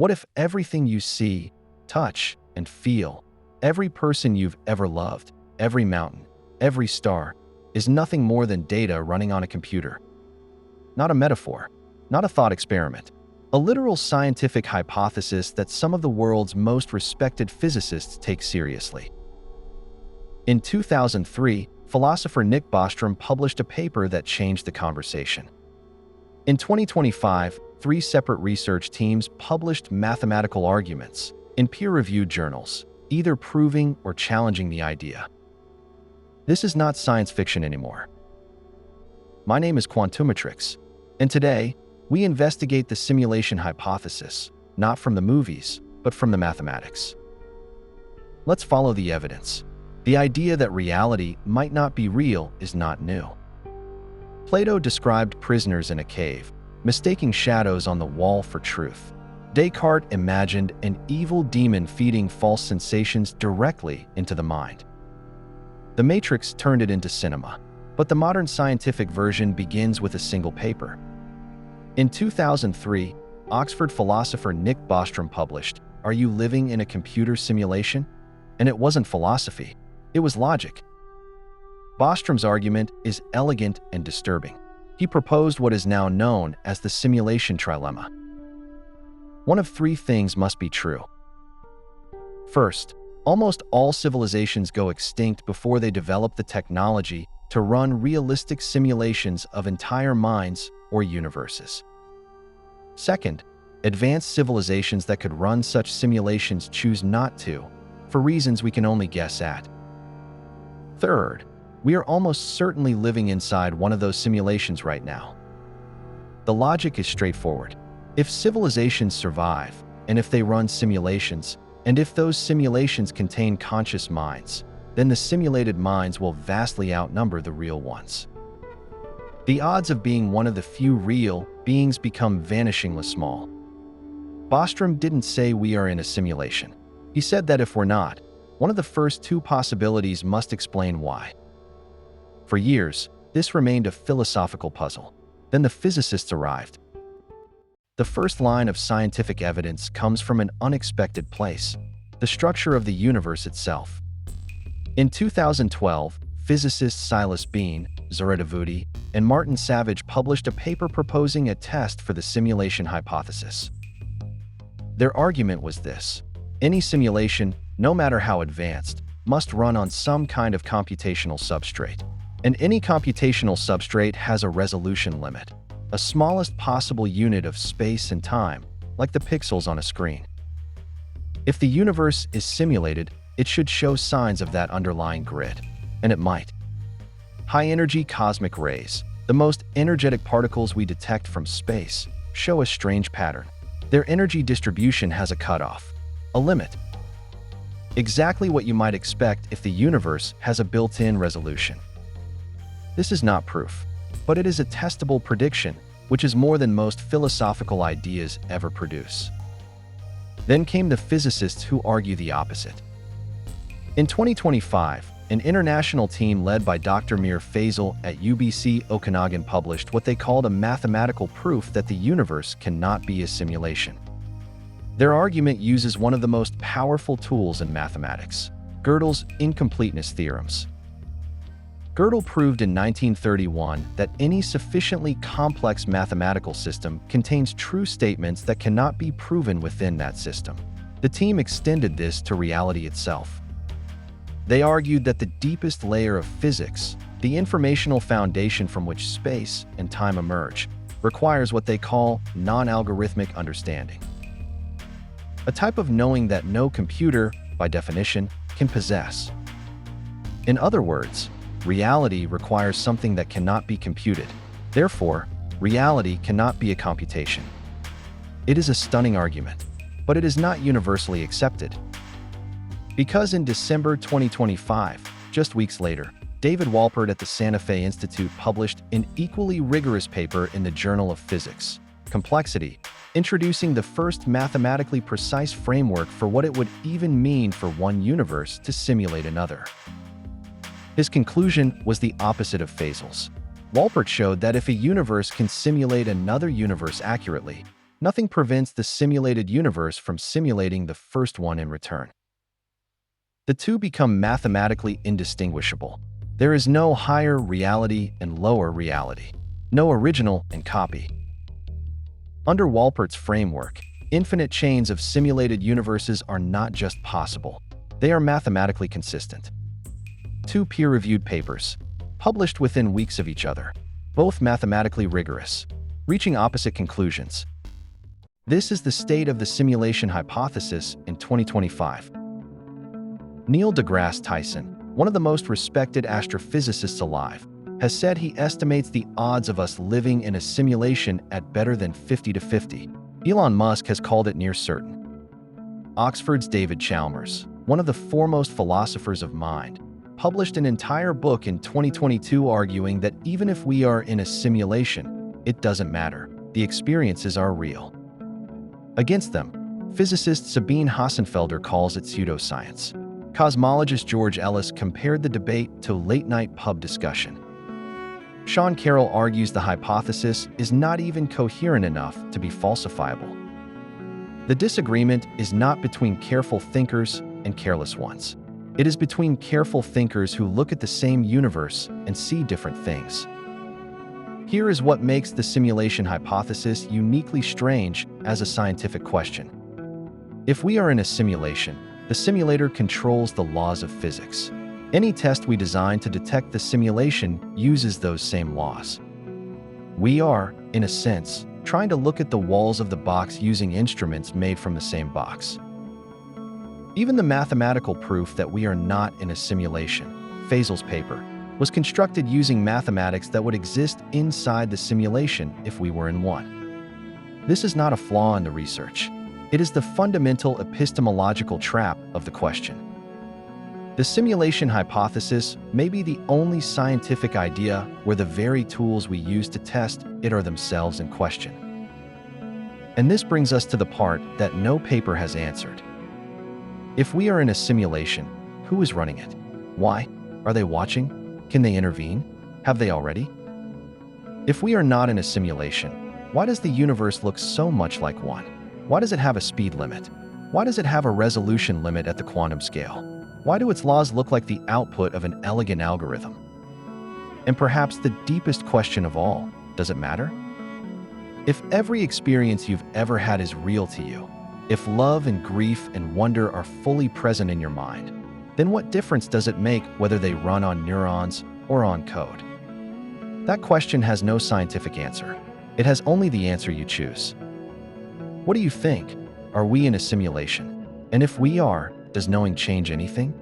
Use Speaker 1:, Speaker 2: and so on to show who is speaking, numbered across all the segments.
Speaker 1: What if everything you see, touch, and feel, every person you've ever loved, every mountain, every star, is nothing more than data running on a computer? Not a metaphor, not a thought experiment, a literal scientific hypothesis that some of the world's most respected physicists take seriously. In 2003, philosopher Nick Bostrom published a paper that changed the conversation. In 2025, 3 separate research teams published mathematical arguments in peer-reviewed journals, either proving or challenging the idea. This is not science fiction anymore. My name is Quantumatrixx, and today, we investigate the simulation hypothesis, not from the movies, but from the mathematics. Let's follow the evidence. The idea that reality might not be real is not new. Plato described prisoners in a cave, mistaking shadows on the wall for truth. Descartes imagined an evil demon feeding false sensations directly into the mind. The Matrix turned it into cinema, but the modern scientific version begins with a single paper. In 2003, Oxford philosopher Nick Bostrom published, "Are You Living in a Computer Simulation?" And it wasn't philosophy, it was logic. Bostrom's argument is elegant and disturbing. He proposed what is now known as the simulation trilemma. One of 3 things must be true. First, almost all civilizations go extinct before they develop the technology to run realistic simulations of entire minds or universes. Second, advanced civilizations that could run such simulations choose not to, for reasons we can only guess at. Third, we are almost certainly living inside one of those simulations right now. The logic is straightforward. If civilizations survive, and if they run simulations, and if those simulations contain conscious minds, then the simulated minds will vastly outnumber the real ones. The odds of being one of the few real beings become vanishingly small. Bostrom didn't say we are in a simulation. He said that if we're not, one of the first 2 possibilities must explain why. For years, this remained a philosophical puzzle. Then the physicists arrived. The first line of scientific evidence comes from an unexpected place: the structure of the universe itself. In 2012, physicists Silas Bean, Zuradavudi, and Martin Savage published a paper proposing a test for the simulation hypothesis. Their argument was this: any simulation, no matter how advanced, must run on some kind of computational substrate. And any computational substrate has a resolution limit, a smallest possible unit of space and time, like the pixels on a screen. If the universe is simulated, it should show signs of that underlying grid, and it might. High-energy cosmic rays, the most energetic particles we detect from space, show a strange pattern. Their energy distribution has a cutoff, a limit. Exactly what you might expect if the universe has a built-in resolution. This is not proof, but it is a testable prediction, which is more than most philosophical ideas ever produce. Then came the physicists who argue the opposite. In 2025, an international team led by Dr. Mir Faisal at UBC Okanagan published what they called a mathematical proof that the universe cannot be a simulation. Their argument uses one of the most powerful tools in mathematics, Gödel's incompleteness theorems. Gödel proved in 1931 that any sufficiently complex mathematical system contains true statements that cannot be proven within that system. The team extended this to reality itself. They argued that the deepest layer of physics, the informational foundation from which space and time emerge, requires what they call non-algorithmic understanding. A type of knowing that no computer, by definition, can possess. In other words, reality requires something that cannot be computed. Therefore, reality cannot be a computation. It is a stunning argument, but it is not universally accepted. Because in December 2025, just weeks later, David Walpert at the Santa Fe Institute published an equally rigorous paper in the Journal of Physics, Complexity, introducing the first mathematically precise framework for what it would even mean for one universe to simulate another. His conclusion was the opposite of Faisal's. Walpert showed that if a universe can simulate another universe accurately, Nothing prevents the simulated universe from simulating the first one in return. The two become mathematically indistinguishable. There is no higher reality and lower reality, no original and copy. Under Walpert's framework, infinite chains of simulated universes are not just possible, they are mathematically consistent. Two peer-reviewed papers, published within weeks of each other, both mathematically rigorous, reaching opposite conclusions. This is the state of the simulation hypothesis in 2025. Neil deGrasse Tyson, one of the most respected astrophysicists alive, has said he estimates the odds of us living in a simulation at better than 50-50. Elon Musk has called it near certain. Oxford's David Chalmers, one of the foremost philosophers of mind, published an entire book in 2022 arguing that even if we are in a simulation, it doesn't matter. The experiences are real. Against them, physicist Sabine Hossenfelder calls it pseudoscience. Cosmologist George Ellis compared the debate to late-night pub discussion. Sean Carroll argues the hypothesis is not even coherent enough to be falsifiable. The disagreement is not between careful thinkers and careless ones. It is between careful thinkers who look at the same universe and see different things. Here is what makes the simulation hypothesis uniquely strange as a scientific question. If we are in a simulation, the simulator controls the laws of physics. Any test we design to detect the simulation uses those same laws. We are, in a sense, trying to look at the walls of the box using instruments made from the same box. Even the mathematical proof that we are not in a simulation, Faisal's paper, was constructed using mathematics that would exist inside the simulation if we were in one. This is not a flaw in the research. It is the fundamental epistemological trap of the question. The simulation hypothesis may be the only scientific idea where the very tools we use to test it are themselves in question. And this brings us to the part that no paper has answered. If we are in a simulation, who is running it? Why? Are they watching? Can they intervene? Have they already? If we are not in a simulation, why does the universe look so much like one? Why does it have a speed limit? Why does it have a resolution limit at the quantum scale? Why do its laws look like the output of an elegant algorithm? And perhaps the deepest question of all, does it matter? If every experience you've ever had is real to you, if love and grief and wonder are fully present in your mind, then what difference does it make whether they run on neurons or on code? That question has no scientific answer. It has only the answer you choose. What do you think? Are we in a simulation? And if we are, does knowing change anything?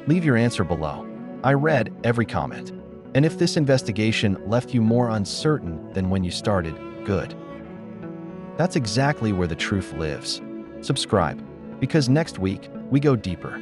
Speaker 1: Leave your answer below. I read every comment. And if this investigation left you more uncertain than when you started, good. That's exactly where the truth lives. Subscribe, because next week we go deeper.